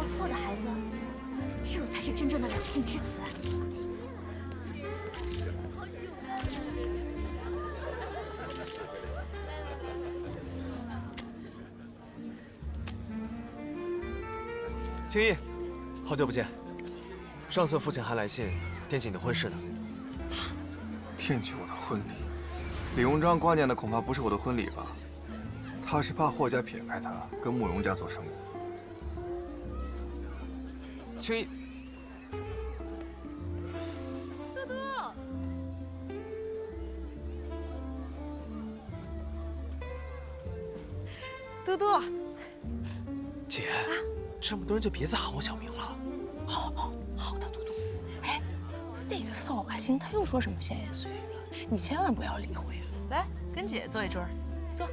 错的孩子，这才是真正的两性之子。青衣，好久不见。上次父亲还来信惦记你的婚事呢。惦记我的婚礼？李鸿章挂念的恐怕不是我的婚礼吧？他是怕霍家撇开他，跟慕容家做生意。青衣，嘟嘟，嘟嘟，姐，这么多人就别再喊我小名了。好的，嘟嘟。哎，那个扫把星他又说什么闲言碎语了？你千万不要理会啊！来，跟姐坐一桌，坐。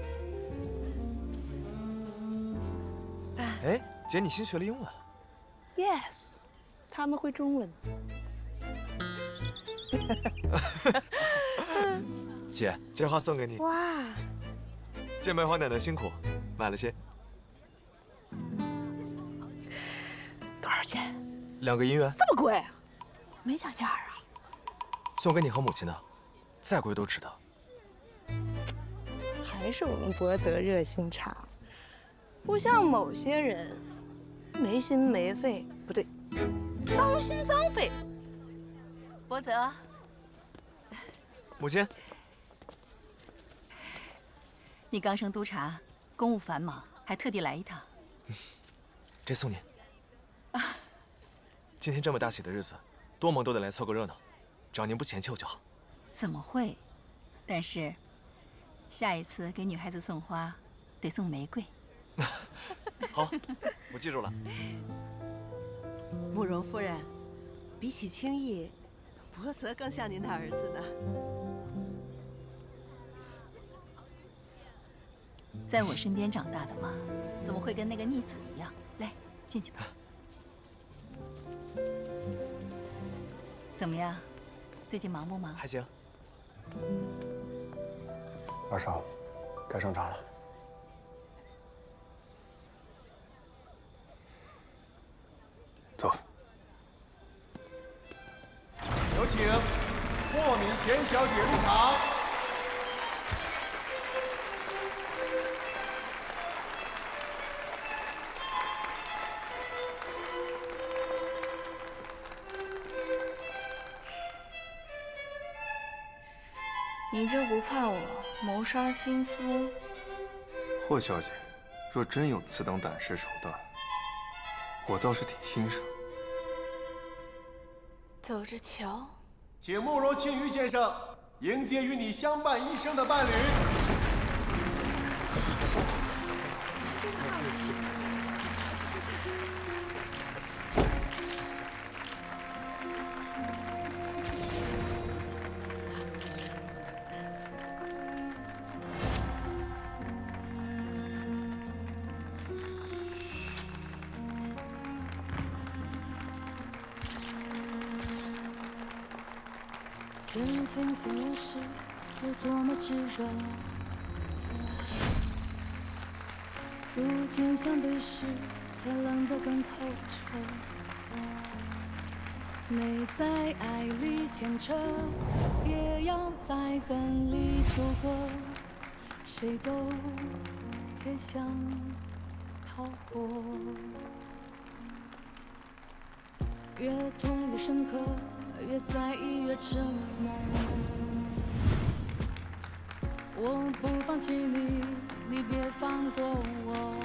哎，姐，你新学了英文？Yes， 他们会中文。姐，这花送给你。哇！见梅花奶奶辛苦，买了些。多少钱2个银元。这么贵啊？没讲价啊？送给你和母亲的，再贵都值得。还是我们博泽热心肠，不像某些人没心没肺，不对，脏心脏肺。博泽，母亲，你刚升督察，公务繁忙，还特地来一趟。这送您。今天这么大喜的日子，多忙都得来凑个热闹，只要您不嫌弃我就好。怎么会？但是，下一次给女孩子送花，得送玫瑰。好，我记住了。慕容夫人，比起青衣，博泽更像您的儿子呢。在我身边长大的嘛，怎么会跟那个逆子一样？来，进去吧。怎么样？最近忙不忙？还行。二少，该上场了。走。有请霍敏贤小姐入场。你就不怕我谋杀亲夫？霍小姐，若真有此等胆识手段，我倒是挺欣赏。走着瞧。请慕容庆余先生迎接与你相伴一生的伴侣。曾经相拥时有多么炙热，如今相对时才冷得更透彻。没在爱里牵扯，也要在恨里纠葛，谁都别想逃脱。越痛越深刻，越在意越折磨。我不放弃你，你别放过我。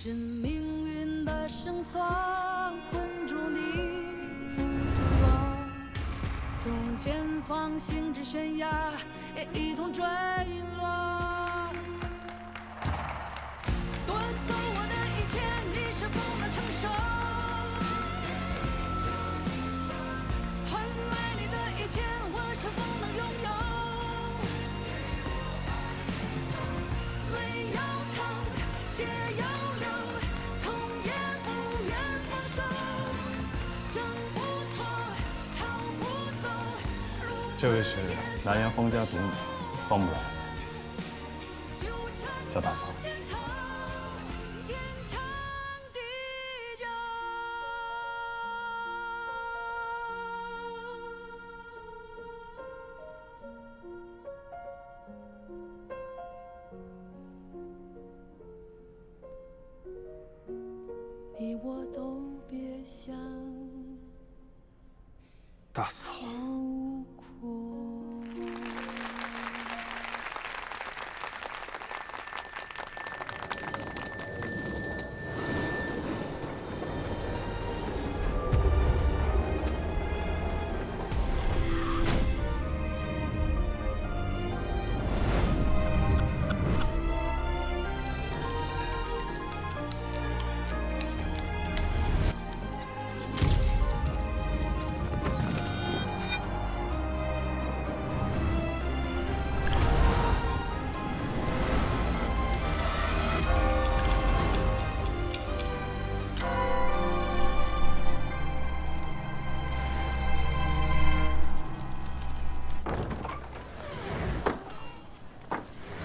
任命运的绳索困住你，缚住我。从前方行至悬崖，也一同坠落。夺走我的一切，你是否能承受？我是否能拥有？泪要淌，血要流，痛也不愿放手，挣不脱，逃不走。这位是南阳方家独女方木兰，叫大嫂。大嫂。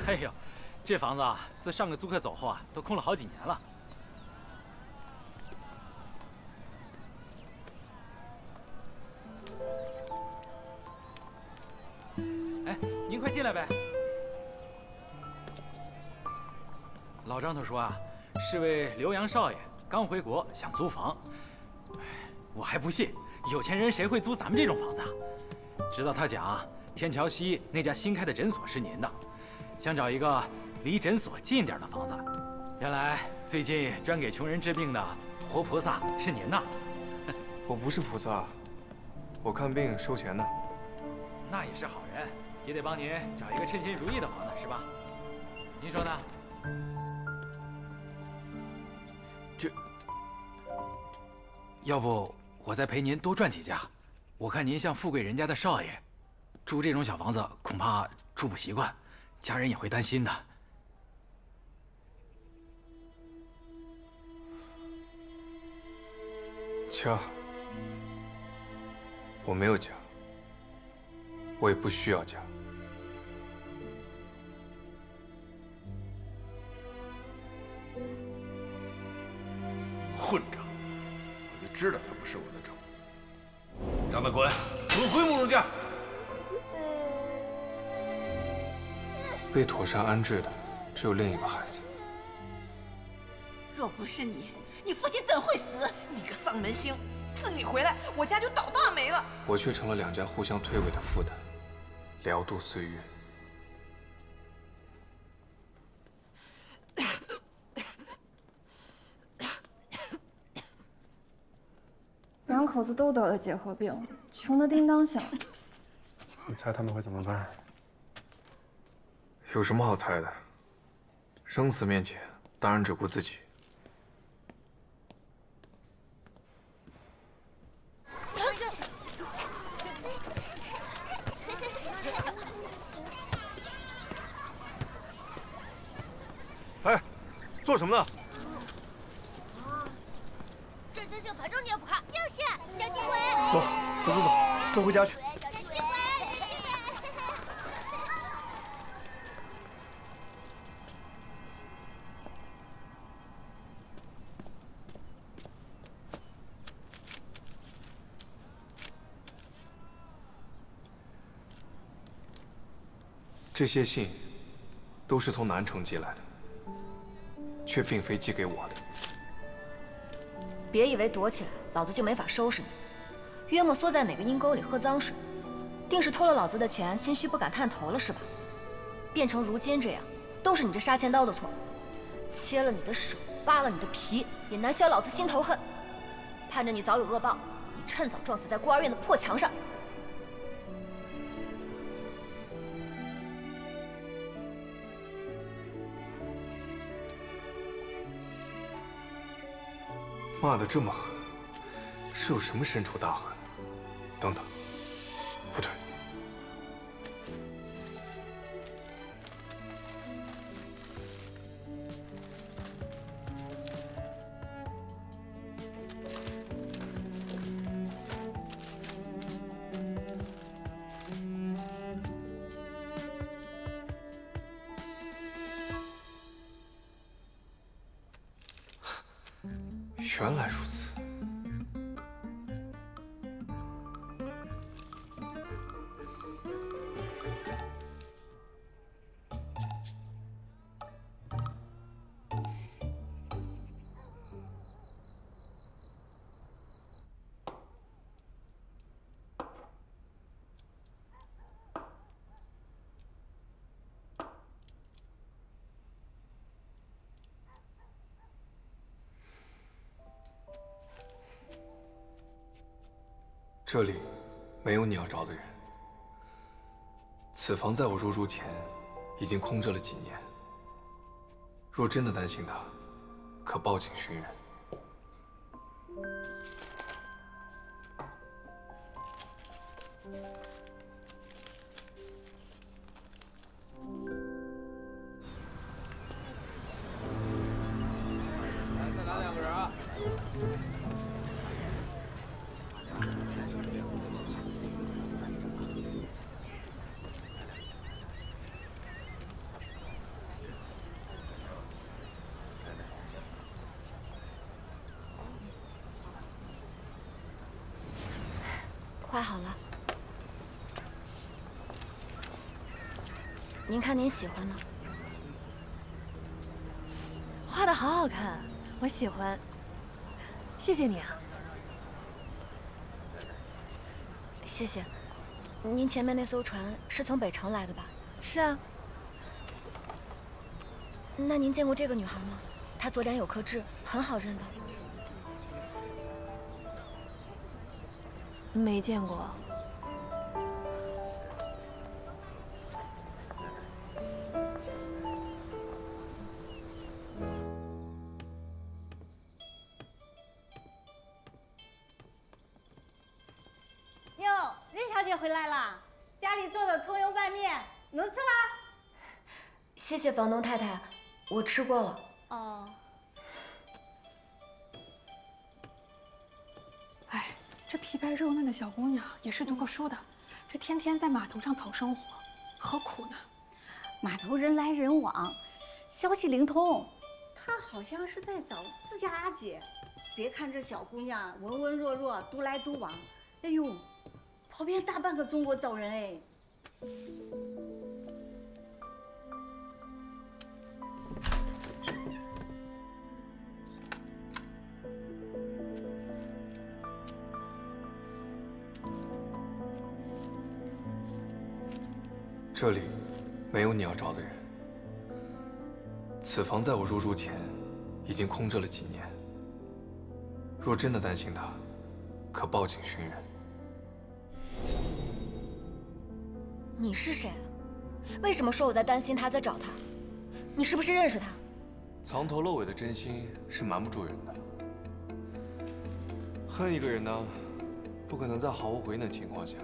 哎呦，这房子啊，自上个租客走后啊，都空了好几年了。哎，您快进来呗。老张头说啊，是位留洋少爷刚回国，想租房。我还不信，有钱人谁会租咱们这种房子啊？直到他讲，天桥西那家新开的诊所是您的。 想找一个离诊所近点的房子，原来最近专给穷人治病的活菩萨是您呐！我不是菩萨，我看病收钱的。那也是好人，也得帮您找一个称心如意的房子，是吧？您说呢？这，要不我再陪您多转几家？我看您像富贵人家的少爷，住这种小房子恐怕住不习惯。 家人也会担心的。家，我没有家，我也不需要家。混账！我就知道他不是我的种。让他滚，滚回慕容家。 被妥善安置的只有另一个孩子。若不是你，你父亲怎会死？你个丧门星！自你回来，我家就倒大霉了。我却成了两家互相推诿的负担，聊度岁月。两口子都得了结核病，穷得叮当响。你猜他们会怎么办？ 有什么好猜的？生死面前，当然只顾自己。哎，做什么呢？这真性，反正你也不看。就是小金鬼。走，走走走，都回家去。 这些信都是从南城寄来的，却并非寄给我的。别以为躲起来，老子就没法收拾你。约莫缩在哪个阴沟里喝脏水，定是偷了老子的钱，心虚不敢探头了是吧？变成如今这样，都是你这杀千刀的错。切了你的手，扒了你的皮，也难消老子心头恨。盼着你早有恶报，你趁早撞死在孤儿院的破墙上。 骂得这么狠，是有什么深仇大恨？等等，不对，原来如此。这里没有你要找的人。此房在我入住前已经空着了几年。若真的担心他，可报警寻人。再来2个人啊！画好了，您看您喜欢吗？画的好好看，我喜欢。谢谢你啊。谢谢。您前面那艘船是从北城来的吧？是啊。那您见过这个女孩吗？她左脸有颗痣，很好认的。没见过。哟，任小姐回来了，家里做的葱油拌面，能吃吗？谢谢房东太太，我吃过了。哦。哎，这皮白肉嫩的小姑娘也是读过书的，这天天在码头上讨生活，何苦呢？码头人来人往，消息灵通。她好像是在找自家阿姐。别看这小姑娘文文弱弱，独来独往，哎呦，跑遍大半个中国找人哎。这里没有你要找的人。此房在我入住前已经空着了几年。若真的担心他，可报警寻人。你是谁啊？为什么说我在担心他，在找他？你是不是认识他？藏头露尾的真心是瞒不住人的。恨一个人呢，不可能在毫无回应的情况下，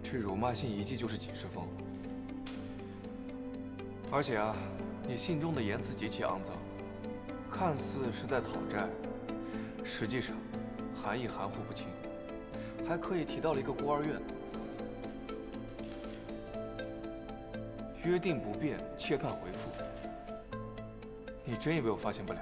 这辱骂信一寄就是几十封。而且啊，你信中的言辞极其肮脏，看似是在讨债，实际上含义含糊不清，还刻意提到了一个孤儿院。约定不变，切盼回复。你真以为我发现不了？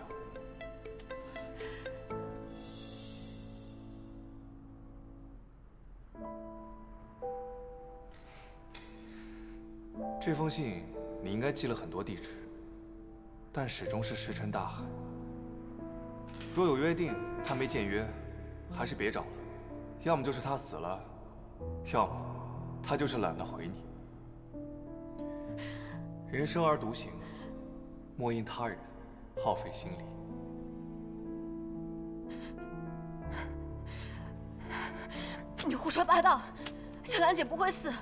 这封信你应该寄了很多地址，但始终是石沉大海。若有约定，他没见约，还是别找了。要么就是他死了，要么他就是懒得回你。人生而独行，莫因他人耗费心力。你胡说八道！小兰姐不会死，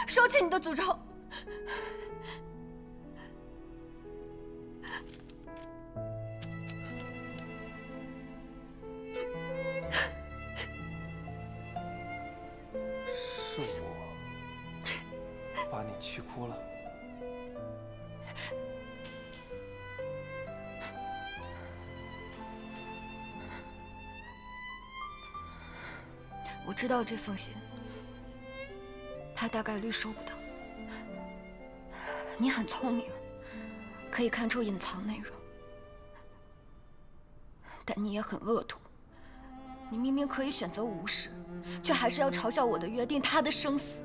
收起你的诅咒！是我把你气哭了。我知道这封信，他大概率收不到。你很聪明，可以看出隐藏内容，但你也很恶毒。你明明可以选择无视，却还是要嘲笑我的约定，他的生死，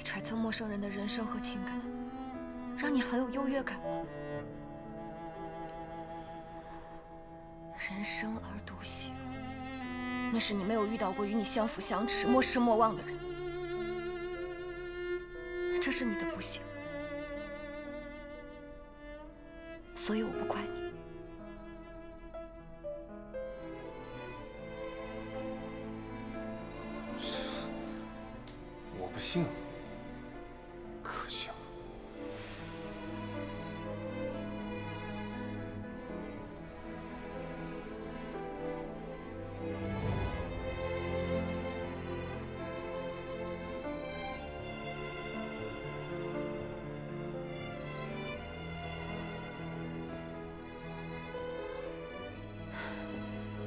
揣测陌生人的人生和情感，让你很有优越感吗？人生而独行，那是你没有遇到过与你相辅相持、莫失莫忘的人，这是你的不幸，所以我不怪你。性，可笑。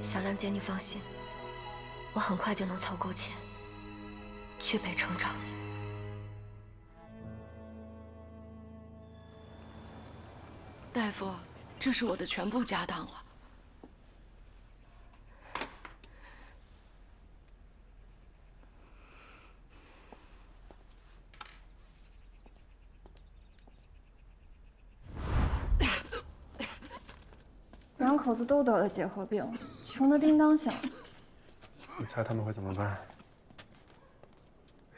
小兰姐，你放心，我很快就能凑够钱，去北城找你。大夫，这是我的全部家当了。两口子都得了结核病，穷得叮当响。你猜他们会怎么办？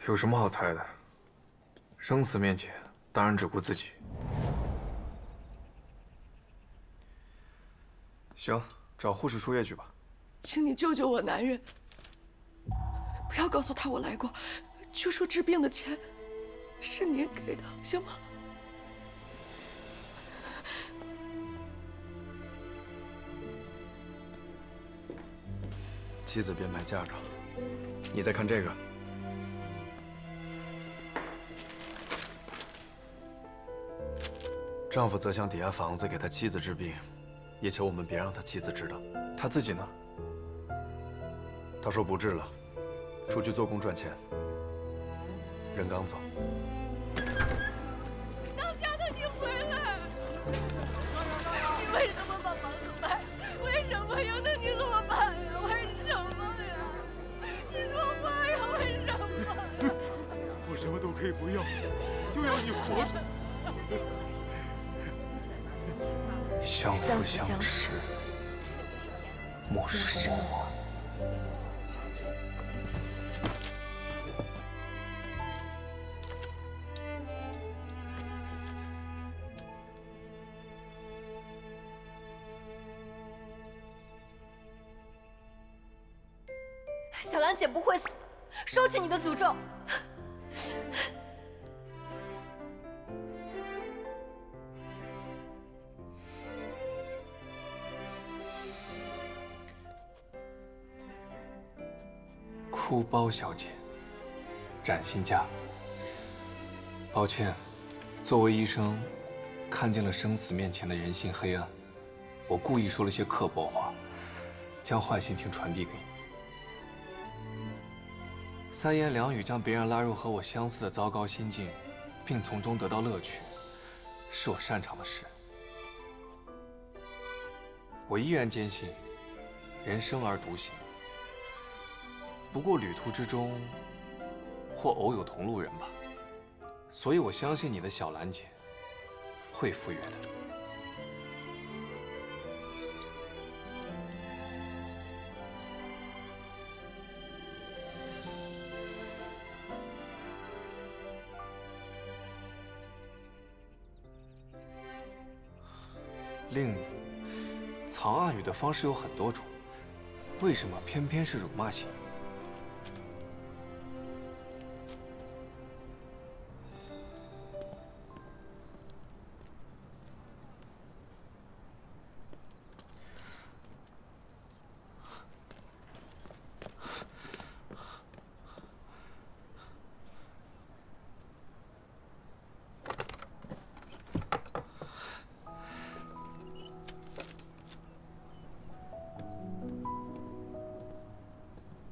有什么好猜的？生死面前，当然只顾自己。行，找护士输液去吧。请你救救我男人，不要告诉他我来过，就说治病的钱是您给的，行吗？妻子变卖嫁妆，你再看这个。丈夫则想抵押房子给他妻子治病，也求我们别让他妻子知道。他自己呢？他说不治了，出去做工赚钱。人刚走。当家的你回来！你为什么把房子卖？为什么要等你怎么办？为什么呀？你说话呀！为什么？我什么都可以不要，就要你活着。相辅相持，莫使我。小兰姐不会死，收起你的诅咒。哭包小姐，展新家。抱歉，作为医生，看见了生死面前的人性黑暗，我故意说了些刻薄话，将坏心情传递给你。三言两语将别人拉入和我相似的糟糕心境，并从中得到乐趣，是我擅长的事。我依然坚信，人生而独行。不过旅途之中，或偶有同路人吧，所以我相信你的小兰姐会赴约的。令你藏暗语的方式有很多种，为什么偏偏是辱骂型？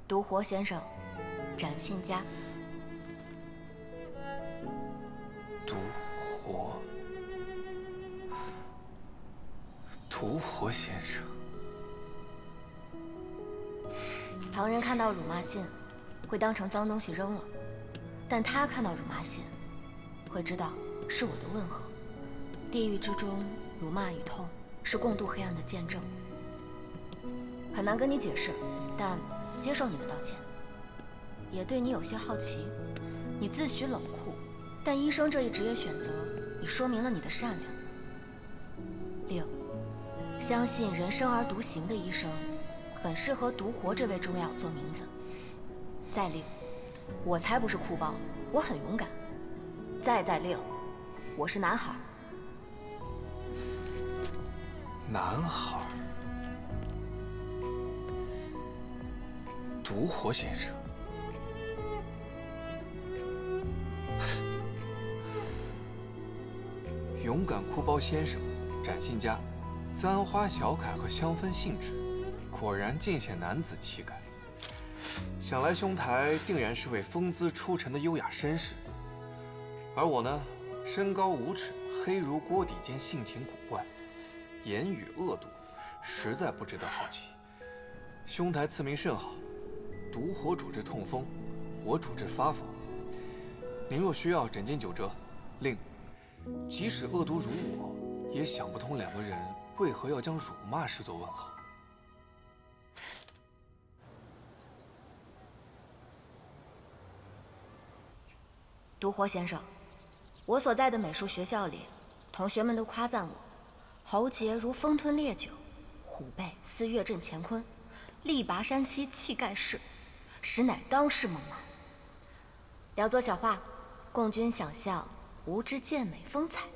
独活先生，展信家。独活先生。旁人看到辱骂信，会当成脏东西扔了，但他看到辱骂信，会知道是我的问候。地狱之中，辱骂与痛是共度黑暗的见证。很难跟你解释，但接受你的道歉，也对你有些好奇。你自诩冷酷，但医生这一职业选择，已说明了你的善良。六，相信人生而独行的医生，很适合独活这位中药做名字。再六，我才不是哭包，我很勇敢。再六，我是男孩。男孩。独活先生。勇敢哭包先生，展信佳，簪花小楷和香氛性质，果然尽显男子气概。想来兄台定然是位风姿出尘的优雅绅士，而我呢，身高5尺，黑如锅底兼性情古怪，言语恶毒，实在不值得好奇。兄台赐名甚好，独活主治痛风，我主治发疯。您若需要诊间9折，另。即使恶毒如我，也想不通两个人为何要将辱骂视作问候。独活先生，我所在的美术学校里，同学们都夸赞我，喉结如风吞烈酒，虎背似月震乾坤，力拔山兮气盖世，实乃当世猛男。聊作小画，供君想象。无知健美风采。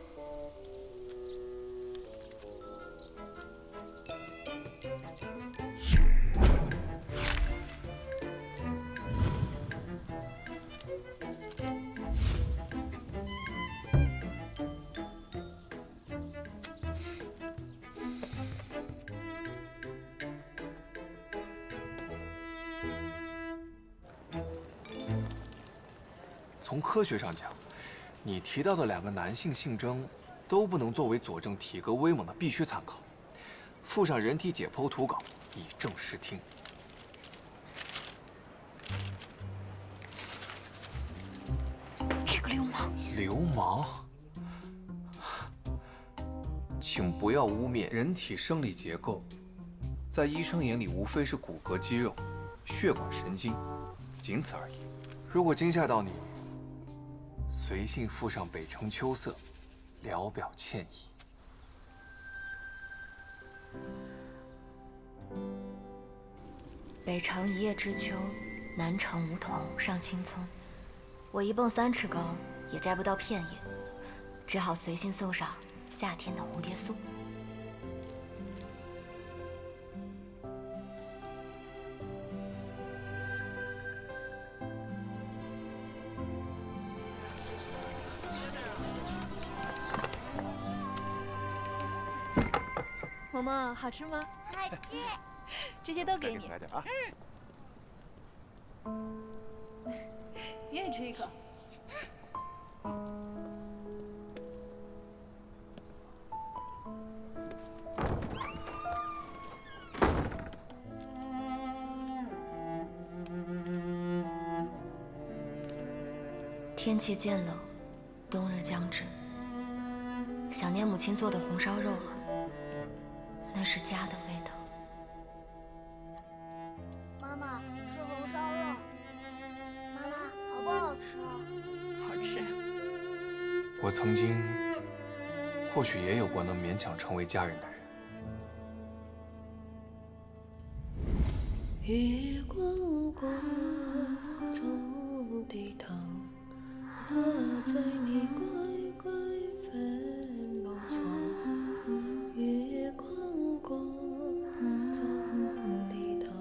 从科学上讲，你提到的2个男性性征，都不能作为佐证体格威猛的必须参考。附上人体解剖图稿，以正视听。这个流氓！流氓！请不要污蔑人体生理结构，在医生眼里无非是骨骼、肌肉、血管、神经，仅此而已。如果惊吓到你，随信附上北城秋色，聊表歉意。北城一叶知秋，南城梧桐上青葱。我1蹦3尺高，也摘不到片叶，只好随信送上夏天的蝴蝶酥。嬷嬷，好吃吗？好吃。这些都给你。来点啊。你也吃一口。天气渐冷，冬日将至，想念母亲做的红烧肉了。那是家的味道。妈妈，吃红烧肉。妈妈，好不好吃？好吃。我曾经，或许也有过能勉强成为家人的人。月光光，从地堂，我在你乖乖分老床。月光光，从地堂。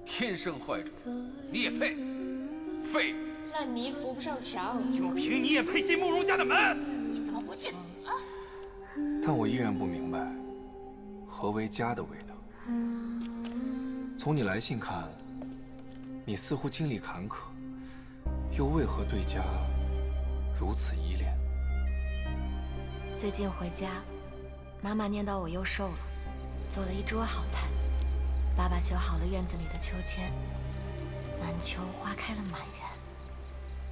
天生坏种，你也配？废物！烂泥扶不上墙，就凭你也配进慕容家的门？你怎么不去死？但我依然不明白，何为家的味道。从你来信看，你似乎经历坎坷，又为何对家如此依恋？最近回家，妈妈念叨我又瘦了，做了一桌好菜。爸爸修好了院子里的秋千，满秋花开了满园。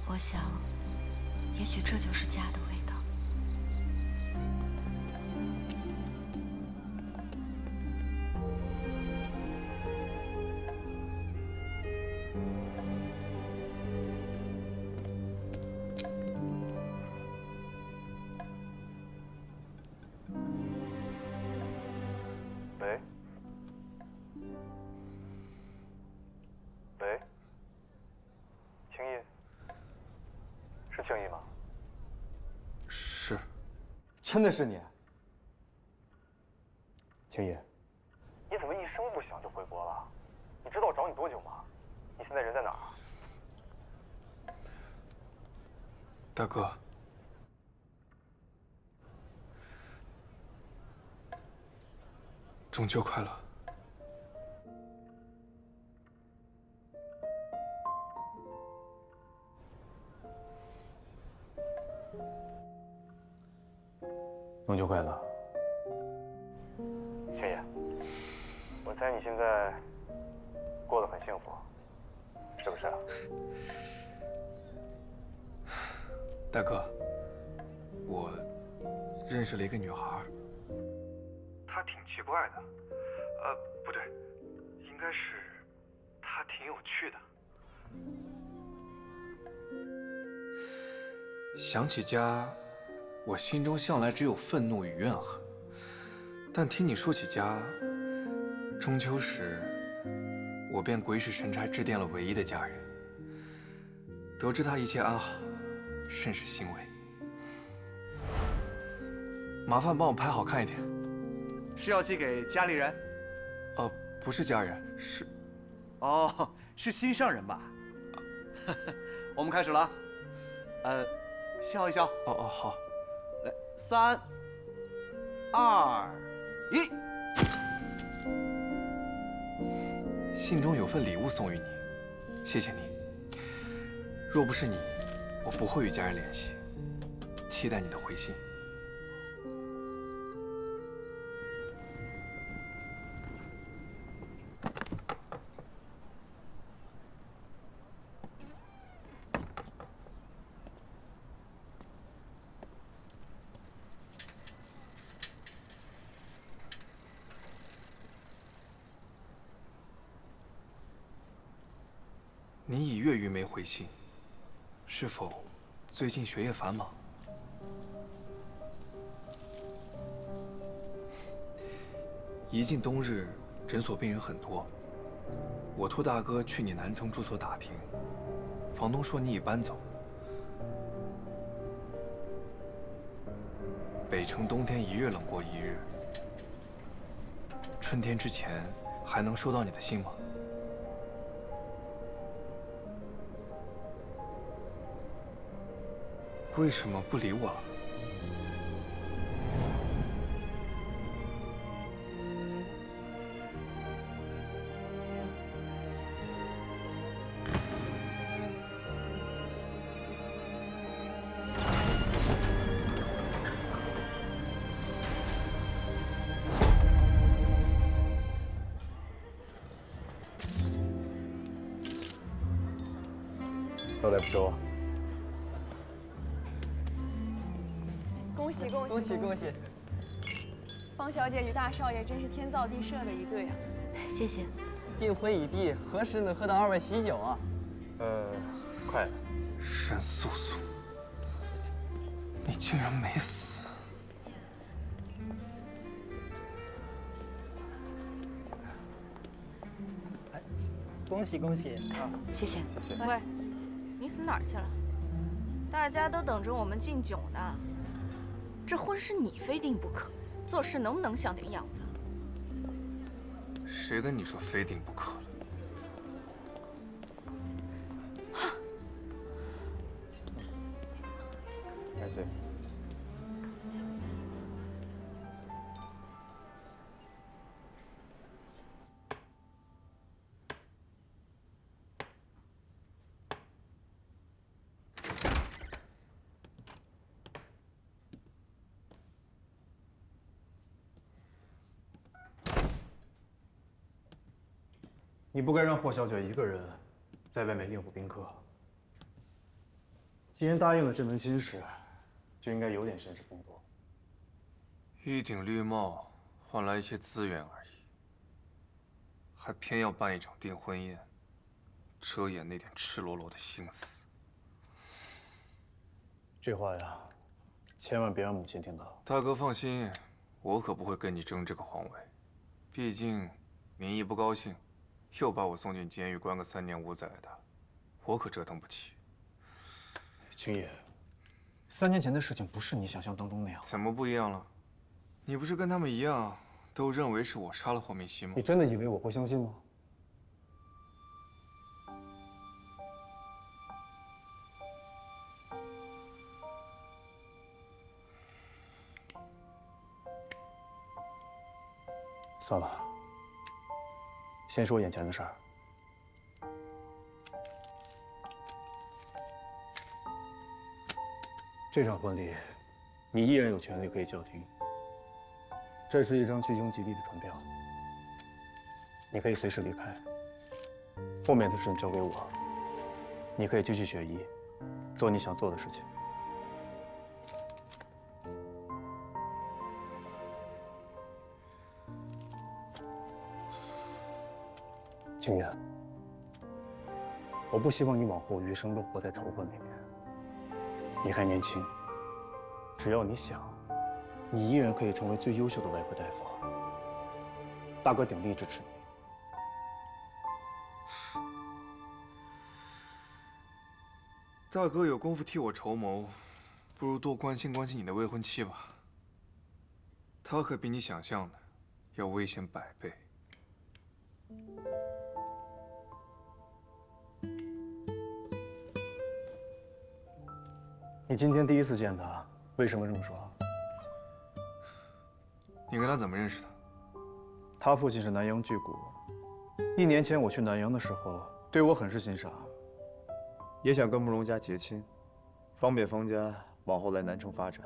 我想，也许这就是家的味道。喂？喂？青叶？真的是你？青野，你怎么一声不响就回国了？你知道我找你多久吗？你现在人在哪儿？大哥，中秋快乐！中秋快乐！青野，我猜你现在过得很幸福，是不是？大哥，我认识了一个女孩，她挺奇怪的，不对，应该是她挺有趣的。想起家，我心中向来只有愤怒与怨恨，但听你说起家，中秋时，我便鬼使神差致电了唯一的家人，得知她一切安好。甚是欣慰，麻烦帮我拍好看一点。是要寄给家里人？不是家人，是……哦，是心上人吧？我们开始了，笑一笑。好。来，3、2、1。信中有份礼物送与你，谢谢你。若不是你，我不会与家人联系，期待你的回信。你已月余没回信，是否最近学业繁忙？一进冬日，诊所病人很多。我托大哥去你南城住所打听，房东说你已搬走。北城冬天一日冷过一日，春天之前还能收到你的信吗？为什么不理我了？招待不周。恭喜恭喜恭喜恭喜！方小姐与大少爷真是天造地设的一对啊！谢谢。订婚已毕，何时能喝到2位喜酒啊？快了。沈素素，你竟然没死！恭喜恭喜啊！谢谢。喂，你死哪儿去了？大家都等着我们敬酒呢。这婚是你非定不可，做事能不能像点样子？谁跟你说非定不可了？哼！万岁。你不该让霍小姐一个人在外面应付宾客。既然答应了这门亲事，就应该有点绅士风度。一顶绿帽换来一些资源而已，还偏要办一场订婚宴，遮掩那点赤裸裸的心思。这话呀，千万别让母亲听到。大哥放心，我可不会跟你争这个皇位，毕竟您一不高兴。又把我送进监狱关个3年5载的，我可折腾不起。青野， 3年前的事情不是你想象当中那样。怎么不一样了？你不是跟他们一样，都认为是我杀了霍明熙吗？你真的以为我会相信吗？算了，先说眼前的事儿。这场婚礼，你依然有权利可以叫停。这是一张去英吉利的船票，你可以随时离开。后面的事交给我，你可以继续学医，做你想做的事情。清源，我不希望你往后余生都活在仇恨里面。你还年轻，只要你想，你依然可以成为最优秀的外科大夫。大哥鼎力支持你。大哥有功夫替我筹谋，不如多关心关心你的未婚妻吧。她可比你想象的要危险100倍。你今天第一次见他，为什么这么说？你跟他怎么认识的？他父亲是南洋巨贾，1年前我去南洋的时候，对我很是欣赏，也想跟慕容家结亲，方便方家往后来南城发展。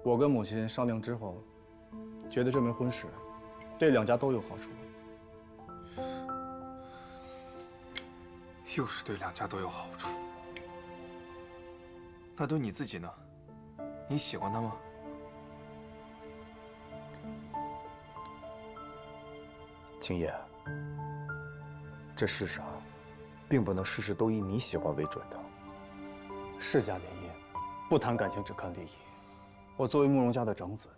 我跟母亲商量之后，觉得这门婚事对2家都有好处。又是对2家都有好处。那对你自己呢？你喜欢他吗？青叶，这世上并不能事事都以你喜欢为准的。世家联姻，不谈感情，只看利益。我作为慕容家的长子，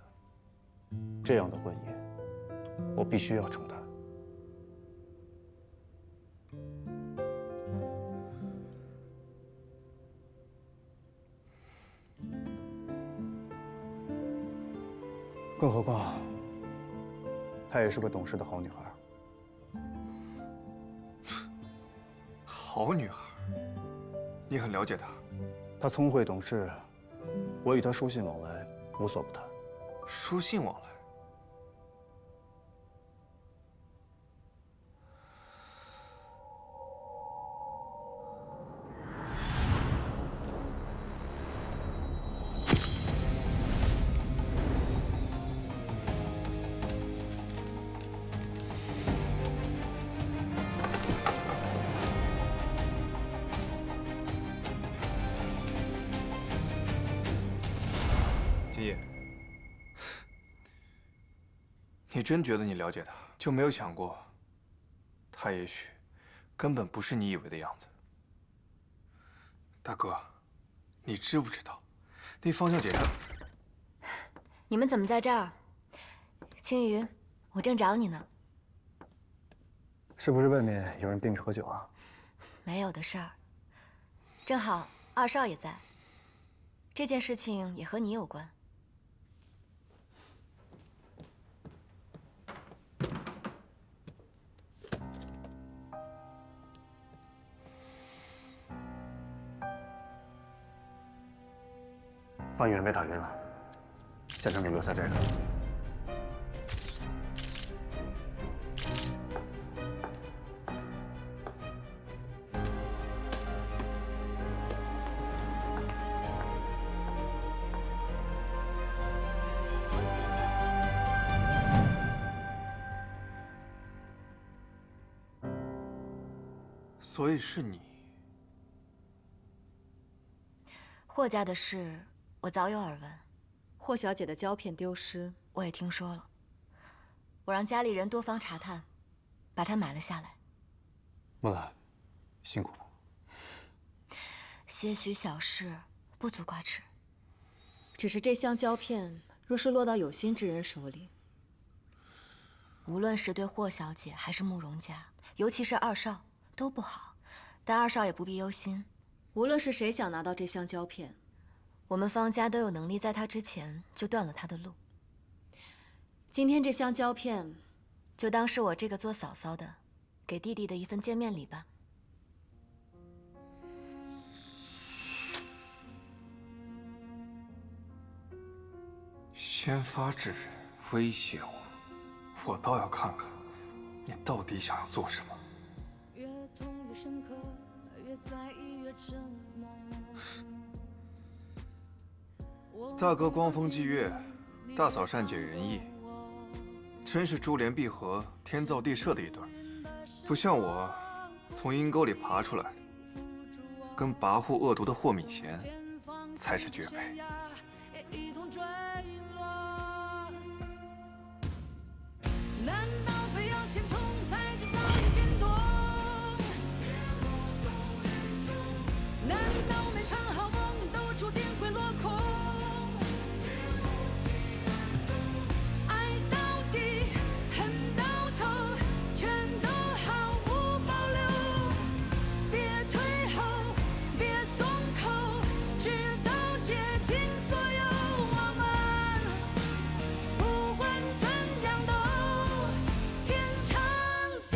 这样的婚姻，我必须要承担。更何况，她也是个懂事的好女孩。好女孩，你很了解她。她聪慧懂事，我与她书信往来，无所不谈。书信往来。你真觉得你了解他，就没有想过，他也许根本不是你以为的样子。大哥，你知不知道，那方小姐她……你们怎么在这儿？青鱼，我正找你呢。是不是外面有人逼你喝酒啊？没有的事儿。正好2少也在，这件事情也和你有关。方圆被打晕了，现场你留下这个。所以是你。霍家的事。我早有耳闻，霍小姐的胶片丢失，我也听说了。我让家里人多方查探，把它买了下来。木兰，辛苦了。些许小事，不足挂齿。只是这箱胶片，若是落到有心之人手里，无论是对霍小姐还是慕容家，尤其是2少，都不好。但2少也不必忧心，无论是谁想拿到这箱胶片，我们方家都有能力在他之前就断了他的路。今天这箱胶片，就当是我这个做嫂嫂的给弟弟的一份见面礼吧。先发制人，威胁我，我倒要看看你到底想要做什么。越痛越深刻，越在意越沉默。大哥光风霁月，大嫂善解人意，真是珠联璧合、天造地设的一对，不像我从阴沟里爬出来的，跟跋扈恶毒的霍敏贤才是绝配。难道非要先痛才知早已心动？难道每场好梦都注定会落空？爱到底，恨到头，全都毫无保留。别退后，别松口，直到竭尽所有。我们不管怎样都天长地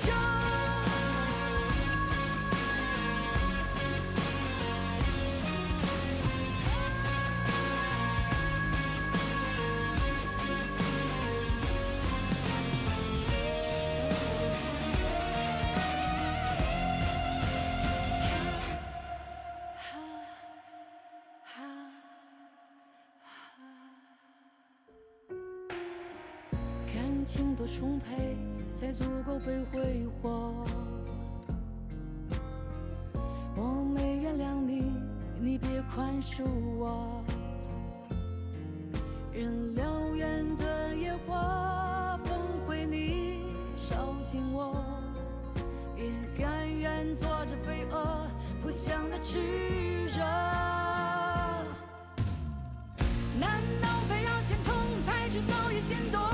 久。感情多充沛，才足够被挥霍。我没原谅你，你别宽恕我。任燎原的野火焚毁你，烧尽我，也甘愿做着飞蛾扑向那炽热。难道非要先痛才知早已心动？